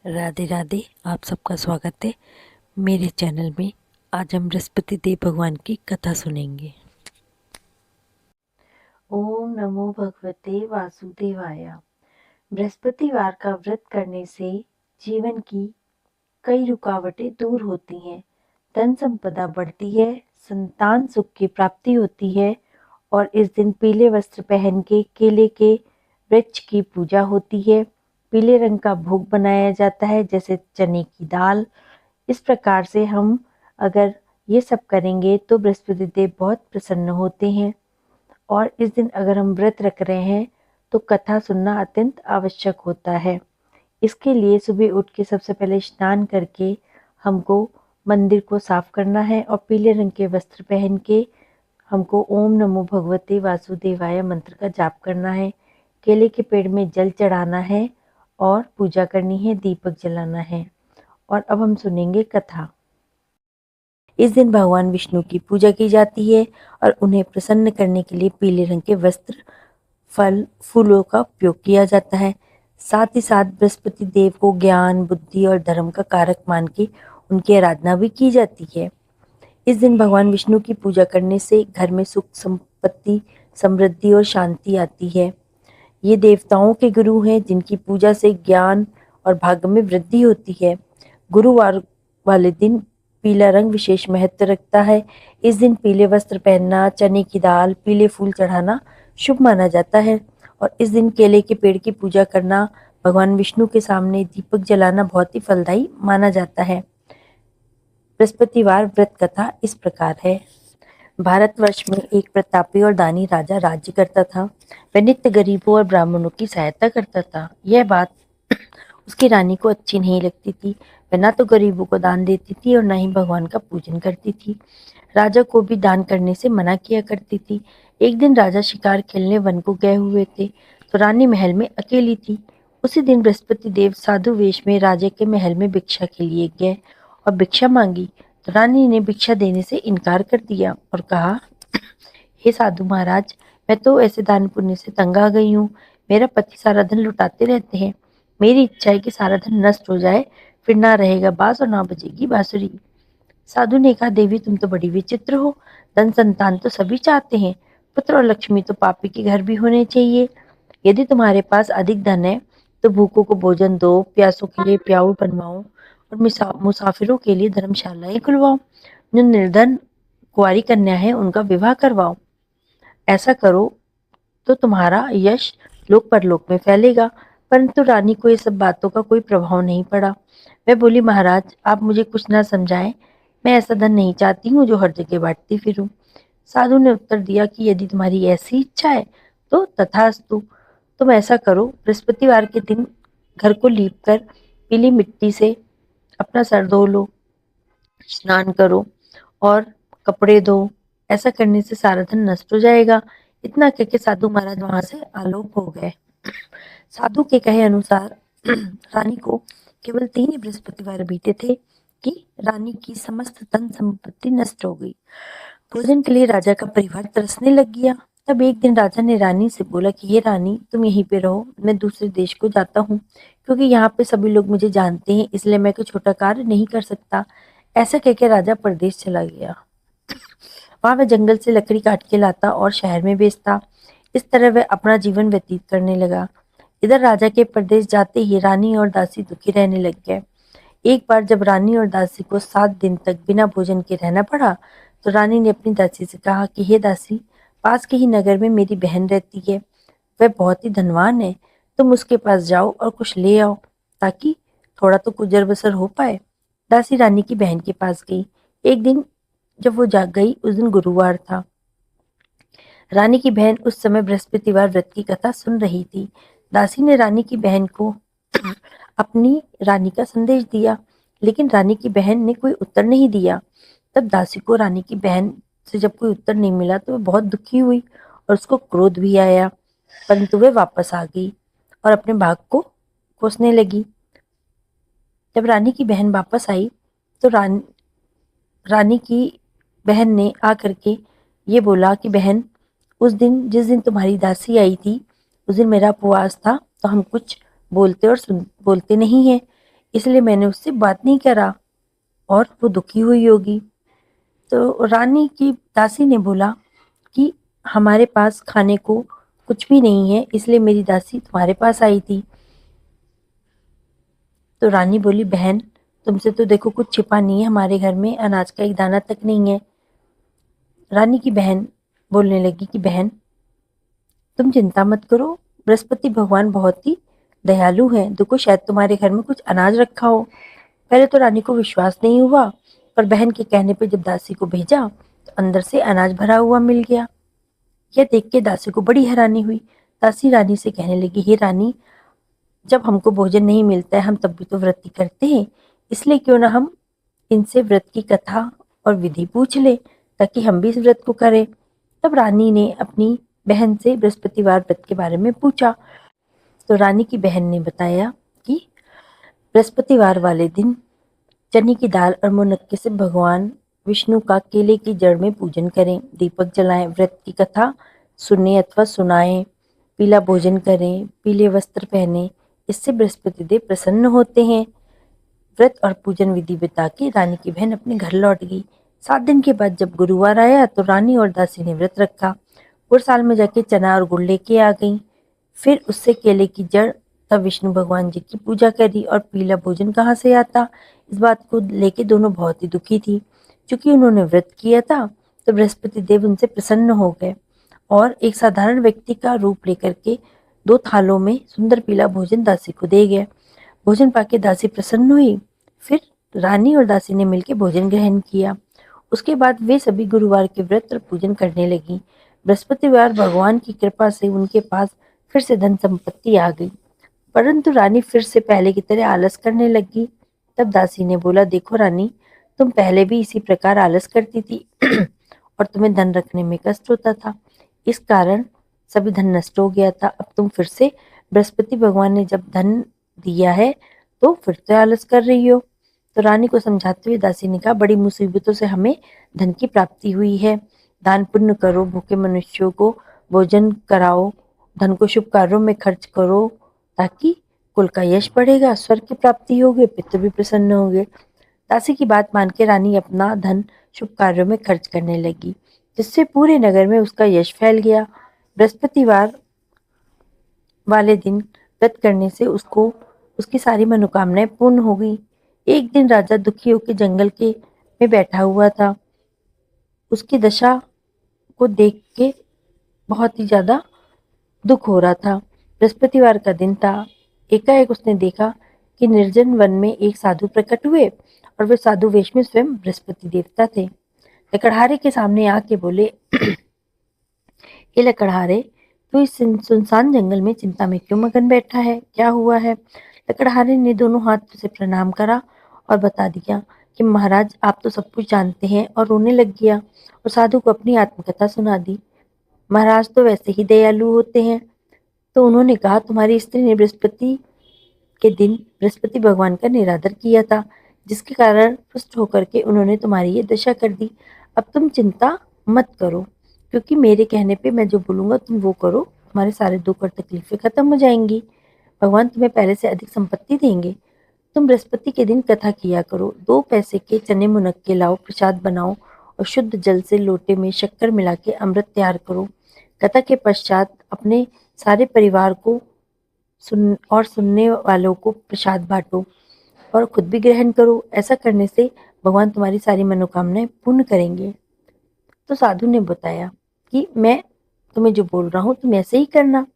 राधे राधे। आप सबका स्वागत है मेरे चैनल में। आज हम बृहस्पति देव भगवान की कथा सुनेंगे। ओम नमो भगवते वासुदेवाय। बृहस्पतिवार का व्रत करने से जीवन की कई रुकावटें दूर होती हैं, धन संपदा बढ़ती है, संतान सुख की प्राप्ति होती है और इस दिन पीले वस्त्र पहन के केले के वृक्ष की पूजा होती है। पीले रंग का भोग बनाया जाता है, जैसे चने की दाल। इस प्रकार से हम अगर ये सब करेंगे तो बृहस्पति देव बहुत प्रसन्न होते हैं। और इस दिन अगर हम व्रत रख रहे हैं तो कथा सुनना अत्यंत आवश्यक होता है। इसके लिए सुबह उठ के सबसे पहले स्नान करके हमको मंदिर को साफ करना है और पीले रंग के वस्त्र पहन के हमको ओम नमो भगवते वासुदेवाय मंत्र का जाप करना है। केले के पेड़ में जल चढ़ाना है और पूजा करनी है, दीपक जलाना है। और अब हम सुनेंगे कथा। इस दिन भगवान विष्णु की पूजा की जाती है और उन्हें प्रसन्न करने के लिए पीले रंग के वस्त्र, फल, फूलों का उपयोग किया जाता है। साथ ही साथ बृहस्पति देव को ज्ञान, बुद्धि और धर्म का कारक मान के उनकी आराधना भी की जाती है। इस दिन भगवान विष्णु की पूजा करने से घर में सुख, संपत्ति, समृद्धि और शांति आती है। ये देवताओं के गुरु हैं जिनकी पूजा से ज्ञान और भाग्य में वृद्धि होती है। गुरुवार वाले दिन पीला रंग विशेष महत्व रखता है। इस दिन पीले वस्त्र पहनना, चने की दाल, पीले फूल चढ़ाना शुभ माना जाता है। और इस दिन केले के पेड़ की पूजा करना, भगवान विष्णु के सामने दीपक जलाना बहुत ही फलदायी माना जाता है। बृहस्पतिवार व्रत कथा इस प्रकार है। भारतवर्ष में एक प्रतापी और दानी राजा राज्य करता था। वह नित्य गरीबों और ब्राह्मणों की सहायता करता था। यह बात उसकी रानी को अच्छी नहीं लगती थी। वह ना तो गरीबों को दान देती थी और न ही भगवान का पूजन करती थी। राजा को भी दान करने से मना किया करती थी। एक दिन राजा शिकार खेलने वन को गए हुए थे तो रानी महल में अकेली थी। उसी दिन बृहस्पति देव साधु वेश में राजा के महल में भिक्षा के लिए गए और भिक्षा मांगी तो रानी ने भिक्षा देने से इनकार कर दिया और कहा, हे साधु महाराज, मैं तो ऐसे दान पुण्य से तंग आ गई हूँ। मेरा पति सारा धन लुटाते रहते हैं। मेरी इच्छा है कि सारा धन नष्ट हो जाए, फिर ना रहेगा बांस और ना बजेगी बांसुरी। साधु ने कहा, देवी तुम तो बड़ी विचित्र हो। धन संतान तो सभी चाहते हैं, पुत्र और लक्ष्मी तो पापी के घर भी होने चाहिए। यदि तुम्हारे पास अधिक धन है तो भूखों को भोजन दो, प्यासों के लिए प्याऊ बनवाओ और मुसाफिरों के लिए धर्मशालाएं खुलवाओ। जो निर्धन कुंवारी कन्या है उनका विवाह करवाओ। ऐसा करो तो तुम्हारा यश लोक परलोक में फैलेगा। परंतु रानी को ये सब बातों का कोई प्रभाव नहीं पड़ा। वह बोली, महाराज आप मुझे कुछ ना समझाएं। मैं ऐसा धन नहीं चाहती हूँ जो हर जगह बांटती फिरूं। साधु ने उत्तर दिया कि यदि तुम्हारी ऐसी इच्छा है तो तथास्तु। तुम ऐसा करो, बृहस्पतिवार के दिन घर को लीप कर पीली मिट्टी से अपना सर धो लो, स्नान करो और कपड़े धो। ऐसा करने से सारा धन नष्ट हो जाएगा। इतना कहकर साधु महाराज वहां से आलोप हो गए। साधु के कहे अनुसार रानी को केवल 3 ही बृहस्पतिवार बीते थे कि रानी की समस्त धन संपत्ति नष्ट हो गई। भोजन के लिए राजा का परिवार तरसने लग गया। तब एक दिन राजा ने रानी से बोला कि ये रानी, तुम यहीं पे रहो, मैं दूसरे देश को जाता हूँ, क्योंकि यहाँ पे सभी लोग मुझे जानते हैं, इसलिए मैं कोई छोटा कार्य नहीं कर सकता। ऐसा कहकर राजा परदेश चला गया। वहां वह जंगल से लकड़ी काट के लाता और शहर में बेचता। इस तरह वह अपना जीवन व्यतीत करने लगा। इधर राजा के परदेश जाते ही रानी और दासी दुखी रहने लग गए। एक बार जब रानी और दासी को 7 दिन तक बिना भोजन के रहना पड़ा तो रानी ने अपनी दासी से कहा कि हे दासी, पास के ही नगर में मेरी बहन रहती है। वह बहुत ही धनवान है। तुम उसके पास जाओ और कुछ ले आओ ताकि थोड़ा तो गुजर बसर हो पाए। दासी रानी की बहन के पास गई। एक दिन जब वो जाग गई, उस दिन गुरुवार था। रानी की बहन उस समय बृहस्पतिवार व्रत की कथा सुन रही थी। दासी ने रानी की बहन को अपनी रानी का संदेश दिया, लेकिन रानी की बहन ने कोई उत्तर नहीं दिया। तब दासी को रानी की बहन से जब कोई उत्तर नहीं मिला तो वह बहुत दुखी हुई और उसको क्रोध भी आया। परंतु वह वापस आ गई और अपने भाग को कोसने लगी। जब रानी की बहन वापस आई तो रानी की बहन ने आकर के ये बोला कि बहन, उस दिन जिस दिन तुम्हारी दासी आई थी उस दिन मेरा उपवास था, तो हम कुछ बोलते और बोलते नहीं है। इसलिए मैंने उससे बात नहीं करा और वो दुखी हुई होगी। तो रानी की दासी ने बोला कि हमारे पास खाने को कुछ भी नहीं है, इसलिए मेरी दासी तुम्हारे पास आई थी। तो रानी बोली, बहन तुमसे तो देखो कुछ छिपा नहीं है, हमारे घर में अनाज का एक दाना तक नहीं है। रानी की बहन बोलने लगी कि बहन तुम चिंता मत करो, बृहस्पति भगवान बहुत ही दयालु हैं, देखो शायद तुम्हारे घर में कुछ अनाज रखा हो। पहले तो रानी को विश्वास नहीं हुआ, पर बहन के कहने पे जब दासी को भेजा तो अंदर से अनाज भरा हुआ मिल गया। यह देख के दासी को बड़ी हैरानी हुई। दासी रानी से कहने लगी, हे रानी, जब हमको भोजन नहीं मिलता है हम तब भी तो व्रत ही करते हैं, इसलिए क्यों ना हम इनसे व्रत की कथा और विधि पूछ ले, ताकि हम भी इस व्रत को करें। तब रानी ने अपनी बहन से बृहस्पतिवार व्रत के बारे में पूछा। तो रानी की बहन ने बताया कि बृहस्पतिवार वाले दिन चने की दाल और मुनक्के से भगवान विष्णु का केले की जड़ में पूजन करें, दीपक जलाएं, व्रत की कथा सुने अथवा सुनाएं, पीला भोजन करें, पीले वस्त्र पहने, इससे बृहस्पति देव प्रसन्न होते हैं। व्रत और पूजन विधि बता के रानी की बहन अपने घर लौट गई। 7 दिन के बाद जब गुरुवार आया तो रानी और दासी ने व्रत रखा। और साल में जाके चना और गुड़ लेके आ गई, फिर उससे केले की जड़, तब विष्णु भगवान जी की पूजा करी। और पीला भोजन कहाँ से आता, इस बात को लेके दोनों बहुत ही दुखी थी। क्योंकि उन्होंने व्रत किया था तो बृहस्पति देव उनसे प्रसन्न हो गए और एक साधारण व्यक्ति का रूप लेकर के 2 थालों में सुंदर पीला भोजन दासी को दे गए। भोजन पाके दासी प्रसन्न हुई। फिर रानी और दासी ने मिलकर भोजन ग्रहण किया। उसके बाद वे सभी गुरुवार के व्रत और पूजन करने लगी। बृहस्पतिवार भगवान की कृपा से उनके पास फिर से धन संपत्ति आ गई, परंतु रानी फिर से पहले की तरह आलस करने लगी। तब दासी ने बोला, देखो रानी, तुम पहले भी इसी प्रकार आलस करती थी और तुम्हें धन रखने में कष्ट होता था, इस कारण सभी धन नष्ट हो गया था। अब तुम फिर से बृहस्पति भगवान ने जब धन दिया है तो फिर से आलस कर रही हो। तो रानी को समझाते हुए दासी ने कहा, बड़ी मुसीबतों से हमें धन की प्राप्ति हुई है, दान पुण्य करो, भूखे मनुष्यों को भोजन कराओ, धन को शुभ कार्यों में खर्च करो, ताकि कुल का यश बढ़ेगा, स्वर्ग की प्राप्ति होगी, पितृ भी प्रसन्न होंगे। दासी की बात मान के रानी अपना धन शुभ कार्यों में खर्च करने लगी, जिससे पूरे नगर में उसका यश फैल गया। बृहस्पतिवार वाले दिन व्रत करने से उसको उसकी सारी मनोकामनाएं पूर्ण हो गई। एक दिन राजा दुखी होकर जंगल के में बैठा हुआ था। उसकी दशा को देख के बहुत ही ज्यादा दुख हो रहा था। बृहस्पतिवार का दिन था। एकाएक उसने देखा कि निर्जन वन में एक साधु प्रकट हुए और वे साधु वेश में स्वयं बृहस्पति देवता थे। लकड़हारे के सामने आके बोले, ये लकड़हारे, तू इस सुनसान जंगल में चिंता में क्यों मगन बैठा है, क्या हुआ है? लकड़हारे ने दोनों हाथ से प्रणाम करा और बता दिया कि महाराज, आप तो सब कुछ जानते हैं, और रोने लग गया और साधु को अपनी आत्मकथा सुना दी। महाराज तो वैसे ही दयालु होते हैं। तो उन्होंने कहा, तुम्हारी स्त्री ने बृहस्पति के दिन बृहस्पति भगवान का निरादर किया था, जिसके कारण रुष्ट होकर के उन्होंने तुम्हारी ये दशा कर दी। अब तुम चिंता मत करो, क्योंकि मेरे कहने पे मैं जो बोलूंगा तुम वो करो, तुम्हारे सारे दुख और तकलीफें खत्म हो जाएंगी। भगवान तुम्हें पहले से अधिक संपत्ति देंगे। तुम बृहस्पति के दिन कथा किया करो, 2 पैसे के चने मुनक्के लाओ, प्रसाद बनाओ और शुद्ध जल से लोटे में शक्कर मिला के अमृत तैयार करो। कथा के पश्चात अपने सारे परिवार को सुनने वालों को प्रसाद बांटो और खुद भी ग्रहण करो। ऐसा करने से भगवान तुम्हारी सारी मनोकामनाएं पूर्ण करेंगे। तो साधु ने बताया कि मैं तुम्हें जो बोल रहा हूँ तुम ऐसे ही करना।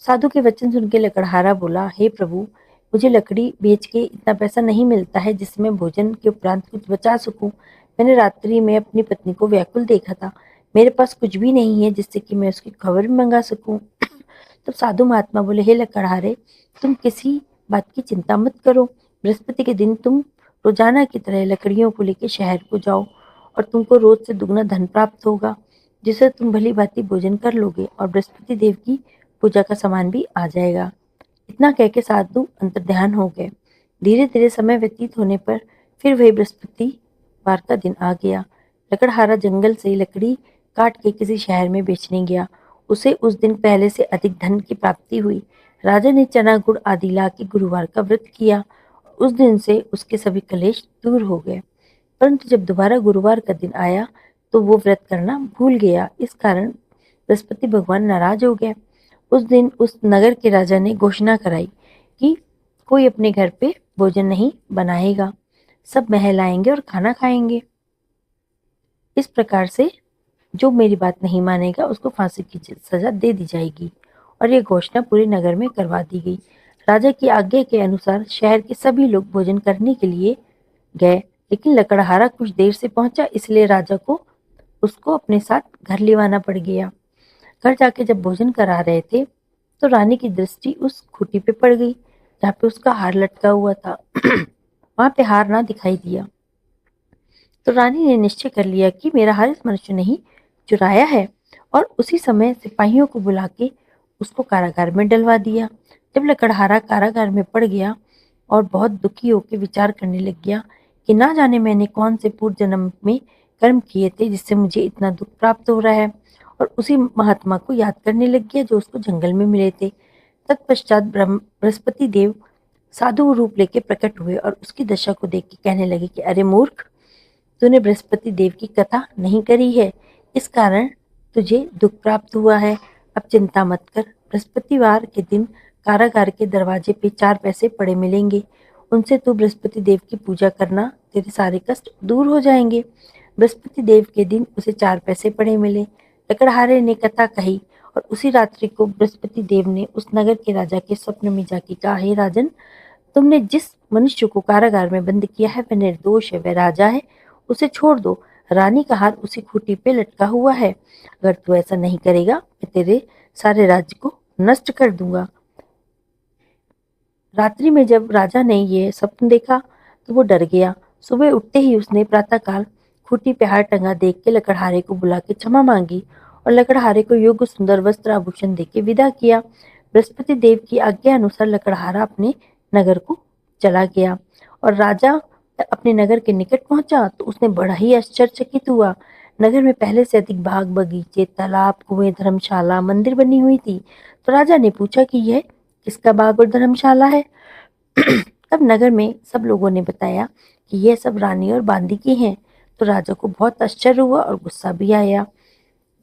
साधु के वचन सुन के लकड़हारा बोला, हे प्रभु, मुझे लकड़ी बेच के इतना पैसा नहीं मिलता है जिससे मैं भोजन के उपरांत कुछ बचा सकूं। मैंने रात्रि में अपनी पत्नी को व्याकुल देखा था, मेरे पास कुछ भी नहीं है जिससे कि मैं उसकी खबर भी मंगा सकूं। तो साधु महात्मा बोले, हे लकड़हारे, तुम किसी बात की चिंता मत करो। बृहस्पति के दिन तुम रोजाना की तरह लकड़ियों को लेकर शहर को जाओ और तुमको रोज से दुगना धन प्राप्त होगा, जिससे तुम भली भांति भोजन कर लोगे और बृहस्पति देव की पूजा का सामान भी आ जाएगा। इतना कह के साधु अंतर्ध्यान हो गए। धीरे धीरे समय व्यतीत होने पर फिर वही बृहस्पतिवार का दिन आ गया। लकड़हारा जंगल से लकड़ी काट के किसी शहर में बेचने गया। उसे उस दिन पहले से अधिक धन की प्राप्ति हुई। राजा ने चना गुड़ आदि ला के गुरुवार का व्रत किया उस दिन से उसके सभी कलेश दूर हो गए। परंतु जब दोबारा गुरुवार का दिन आया तो वो व्रत करना भूल गया। इस कारण बृहस्पति भगवान नाराज हो गए। उस दिन उस नगर के राजा ने घोषणा कराई कि कोई अपने घर पे भोजन नहीं बनाएगा, सब महल आएंगे और खाना खाएंगे। इस प्रकार से जो मेरी बात नहीं मानेगा उसको फांसी की सजा दे दी जाएगी। और ये घोषणा पूरे नगर में करवा दी गई। राजा की आज्ञा के अनुसार शहर के सभी लोग भोजन करने के लिए गए, लेकिन लकड़हारा कुछ देर से पहुंचा, इसलिए राजा को उसको अपने साथ घर लेवाना पड़ गया। घर जाके जब भोजन करा रहे थे तो रानी की दृष्टि उस खूंटी पे पड़ गई जहाँ पे उसका हार लटका हुआ था। वहां पे हार ना दिखाई दिया तो रानी ने निश्चय कर लिया कि मेरा हार इस मनुष्य ने ही चुराया है, और उसी समय सिपाहियों को बुला के उसको कारागार में डलवा दिया। जब लकड़हारा कारागार में पड़ गया और बहुत दुखी होकर विचार करने लग गया कि ना जाने मैंने कौन से पूर्व जन्म में कर्म किए थे जिससे मुझे इतना दुख प्राप्त हो रहा है, और उसी महात्मा को याद करने लग गया जो उसको जंगल में मिले थे। तत्पश्चात बृहस्पति देव साधु रूप लेके प्रकट हुए और उसकी दशा को देख के कहने लगे कि अरे मूर्ख, तूने बृहस्पति देव की कथा नहीं करी है, इस कारण तुझे दुख प्राप्त हुआ है। अब चिंता मत कर, बृहस्पतिवार के दिन कारागार के दरवाजे पे 4 पैसे पड़े मिलेंगे, उनसे तू बृहस्पति देव की पूजा करना, तेरे सारे कष्ट दूर हो जाएंगे। बृहस्पति देव के दिन उसे 4 पैसे पड़े मिले। लकड़हारे ने कथा कही और उसी रात्रि को बृहस्पति देव ने उस नगर के राजा के स्वप्न में जाके कहा, हे राजन, तुमने जिस मनुष्य को कारागार में बंद किया है वह निर्दोष है, वह राजा है, उसे छोड़ दो। रानी का हार उसी खूंटी पे लटका हुआ है। अगर तू ऐसा नहीं करेगा मैं तेरे सारे राज्य को नष्ट कर दूंगा। रात्रि में जब राजा ने ये स्वप्न देखा तो वो डर गया। सुबह उठते ही उसने प्रातःकाल खूंटी पे हार टंगा देख के लकड़हारे को बुला के क्षमा मांगी और लकड़हारे को योग्य सुंदर वस्त्र आभूषण दे के विदा किया। बृहस्पति देव की आज्ञा अनुसार लकड़हारा अपने नगर को चला गया और राजा अपने नगर के निकट पहुंचा तो उसने बड़ा ही आश्चर्यचकित हुआ। नगर में पहले से अधिक बाग बगीचे, तालाब, कुएं, धर्मशाला, मंदिर बनी हुई थी। तो राजा ने पूछा कि यह किसका बाग और धर्मशाला है? तब नगर में सब लोगों ने बताया कि यह सब रानी और बांदी की हैं। तो राजा को बहुत आश्चर्य हुआ और गुस्सा भी आया।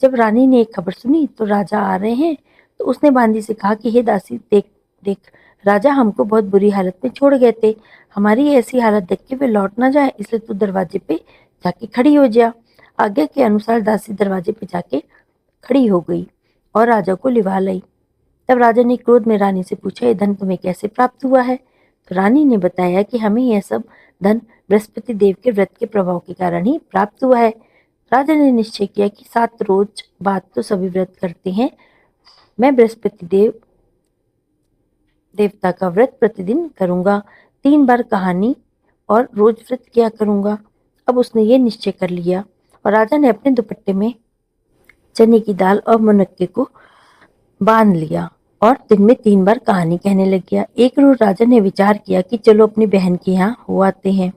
जब रानी ने एक खबर सुनी तो राजा आ रहे हैं तो उसने बांदी से कहा कि हे दासी, देख देख, राजा हमको बहुत बुरी हालत में छोड़ गए थे, हमारी ऐसी हालत देख के वे लौट ना जाए, इसलिए तू दरवाजे पे जाके खड़ी हो जा। आज्ञा के अनुसार दासी दरवाजे पे जाके खड़ी हो गई और राजा को लिवा लाई। तब राजा ने क्रोध में रानी से पूछा, ये धन तुम्हें कैसे प्राप्त हुआ है? तो रानी ने बताया कि हमें यह सब धन बृहस्पति देव के व्रत के प्रभाव के कारण ही प्राप्त हुआ है। राजा ने निश्चय किया कि 7 रोज बाद तो सभी व्रत करते हैं, मैं बृहस्पति देवता का व्रत प्रतिदिन करूंगा, 3 बार कहानी और रोज व्रत किया करूंगा। अब उसने ये निश्चय कर लिया और राजा ने अपने दुपट्टे में चने की दाल और मुनक्के को बांध लिया और दिन में 3 बार कहानी कहने लग गया। एक रोज राजा ने विचार किया कि चलो अपनी बहन के यहाँ हो आते हैं।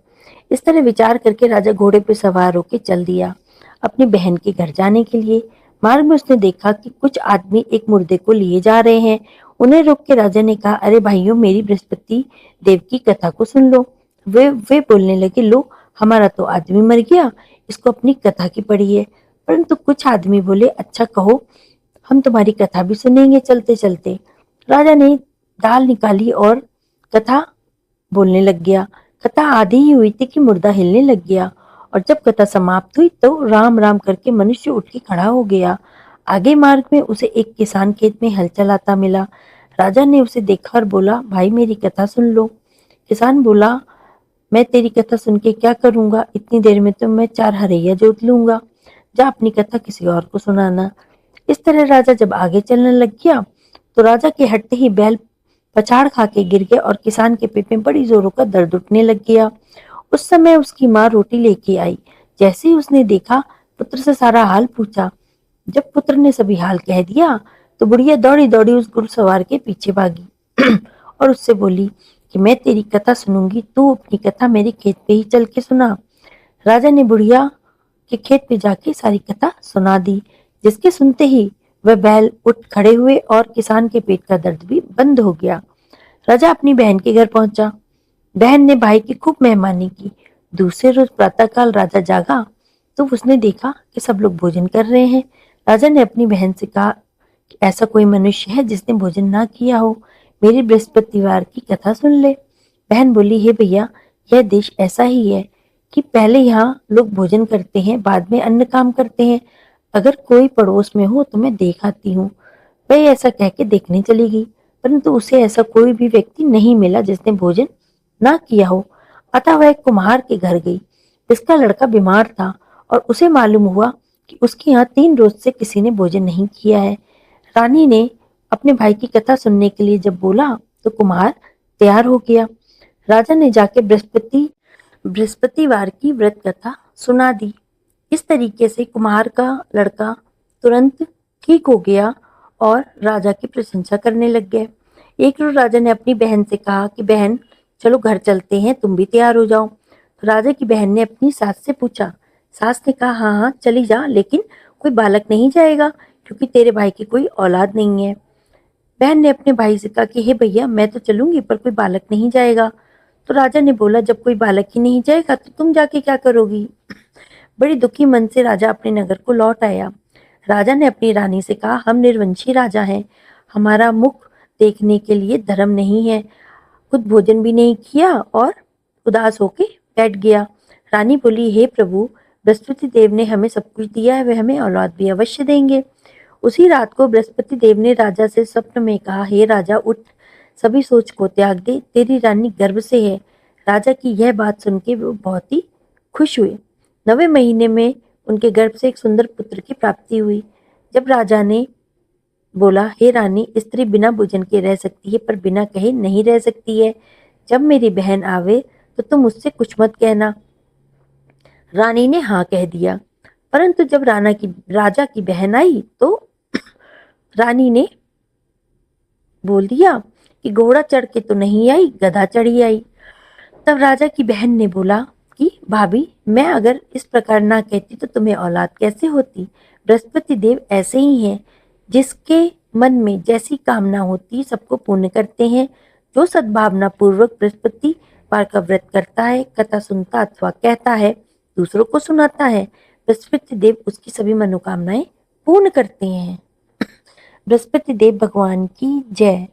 इस तरह विचार करके राजा घोड़े पर सवार होकर चल दिया अपनी बहन के घर जाने के लिए। मार्ग में उसने देखा कि कुछ आदमी एक मुर्दे को लिए जा रहे हैं। उन्हें रोक के राजा ने कहा, अरे भाइयों, मेरी बृहस्पति देव की कथा को सुन लो। वे बोलने लगे, लो, हमारा तो आदमी मर गया, इसको अपनी कथा की पड़ी है। परंतु कुछ आदमी बोले, अच्छा कहो, हम तुम्हारी कथा भी सुनेंगे चलते चलते। राजा ने दाल निकाली और कथा बोलने लग गया। कथा आधी ही हुई थी कि मुर्दा हिलने लग गया और जब कथा समाप्त हुई तो राम राम करके मनुष्य उठ के खड़ा हो गया। आगे मार्ग में उसे एक किसान खेत में हल चलाता मिला। राजा ने उसे देखा और बोला, भाई मेरी कथा सुन लो। किसान बोला, मैं तेरी कथा सुन के क्या करूंगा, इतनी देर में तो मैं 4 हरैया जोत लूंगा, जा अपनी कथा किसी और को सुनाना। इस तरह राजा जब आगे चलने लग गया तो राजा के हटते ही बैल पछाड़ खा के गिर गया और किसान के पेट में बड़ी जोरों का दर्द उठने लग गया। उस समय उसकी माँ रोटी लेके आई। जैसे ही उसने देखा, पुत्र से सारा हाल पूछा। जब पुत्र ने सभी हाल कह दिया तो बुढ़िया दौड़ी दौड़ी उस घुड़सवार के पीछे भागी और उससे बोली कि मैं तेरी कथा सुनूंगी, तू अपनी कथा मेरे खेत पे ही चल के सुना। राजा ने बुढ़िया के खेत पे जाके सारी कथा सुना दी, जिसके सुनते ही वह बैल उठ खड़े हुए और किसान के पेट का दर्द भी बंद हो गया। राजा अपनी बहन के घर पहुंचा। बहन ने भाई की खूब मेहमानी की। दूसरे रोज प्रातःकाल राजा जागा तो उसने देखा कि सब लोग भोजन कर रहे हैं। राजा ने अपनी बहन से कहा कि ऐसा कोई मनुष्य है जिसने भोजन ना किया हो, मेरी बृहस्पतिवार की कथा सुन ले। बहन बोली, हे भैया, यह देश ऐसा ही है कि पहले यहाँ लोग भोजन करते हैं, बाद में अन्न काम करते हैं। अगर कोई पड़ोस में हो तो मैं देख आती हूँ। वह ऐसा कह के देखने चली गई, परंतु उसे ऐसा कोई भी व्यक्ति नहीं मिला जिसने भोजन ना किया हो। अतः वह एक कुम्हार के घर गई। इसका लड़का बीमार था और उसे मालूम हुआ कि उसके यहाँ 3 रोज से किसी ने भोजन नहीं किया है। रानी ने अपने भाई की कथा सुनने के लिए जब बोला तो कुम्हार तैयार हो गया। राजा ने जाके बृहस्पतिवार की व्रत कथा सुना दी। इस तरीके से कुम्हार का लड़का तुरंत ठीक हो गया और राजा की प्रशंसा करने लग गए। एक रोज राजा ने अपनी बहन से कहा कि बहन, चलो घर चलते हैं, तुम भी तैयार हो जाओ। तो राजा की बहन ने अपनी सास से पूछा। सास ने कहा, हाँ हाँ चली जा, लेकिन कोई बालक नहीं जाएगा क्योंकि तेरे भाई की कोई औलाद नहीं है। बहन ने अपने भाई से कहा कि हे भैया, मैं तो चलूंगी पर कोई बालक नहीं जाएगा। तो राजा ने बोला, जब कोई बालक ही नहीं जाएगा तो तुम जाके क्या करोगी। बड़ी दुखी मन से राजा अपने नगर को लौट आया। राजा ने अपनी रानी से कहा, हम निर्वंशी राजा हैं, हमारा मुख देखने के लिए धर्म नहीं है। खुद भोजन भी नहीं किया और उदास होके बैठ गया। रानी बोली, हे प्रभु, बृहस्पति देव ने हमें सब कुछ दिया है, वह हमें औलाद भी अवश्य देंगे। उसी रात को बृहस्पति देव ने राजा से स्वप्न में कहा, हे राजा, उठ, सभी सोच को त्याग दे, तेरी रानी गर्भ से है। राजा की यह बात सुन के वो बहुत ही खुश हुए। 9वें महीने में उनके गर्भ से एक सुंदर पुत्र की प्राप्ति हुई। जब राजा ने बोला, हे रानी, स्त्री बिना भोजन के रह सकती है पर बिना कहे नहीं रह सकती है। जब मेरी बहन आवे तो तुम उससे कुछ मत कहना। रानी ने हाँ कह दिया। परंतु जब राजा की बहन आई तो रानी ने बोल दिया कि घोड़ा चढ़ के तो नहीं आई, गधा चढ़ी आई। तब राजा की बहन ने बोला कि भाभी, मैं अगर इस प्रकार ना कहती तो तुम्हें औलाद कैसे होती। बृहस्पति देव ऐसे ही हैं, जिसके मन में जैसी कामना होती सबको पूर्ण करते हैं। जो सद्भावना पूर्वक बृहस्पति वार का व्रत करता है, कथा सुनता अथवा कहता है, दूसरों को सुनाता है, बृहस्पति देव उसकी सभी मनोकामनाएं पूर्ण करते हैं। बृहस्पति देव भगवान की जय।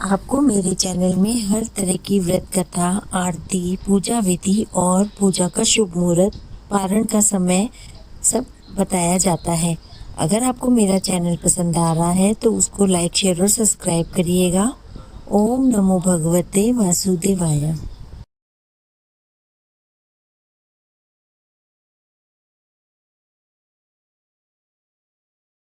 आपको मेरे चैनल में हर तरह की व्रत कथा, आरती, पूजा विधि और पूजा का शुभ मुहूर्त, पारण का समय सब बताया जाता है। अगर आपको मेरा चैनल पसंद आ रहा है तो उसको लाइक, शेयर और सब्सक्राइब करिएगा। ओम नमो भगवते वासुदेवाय।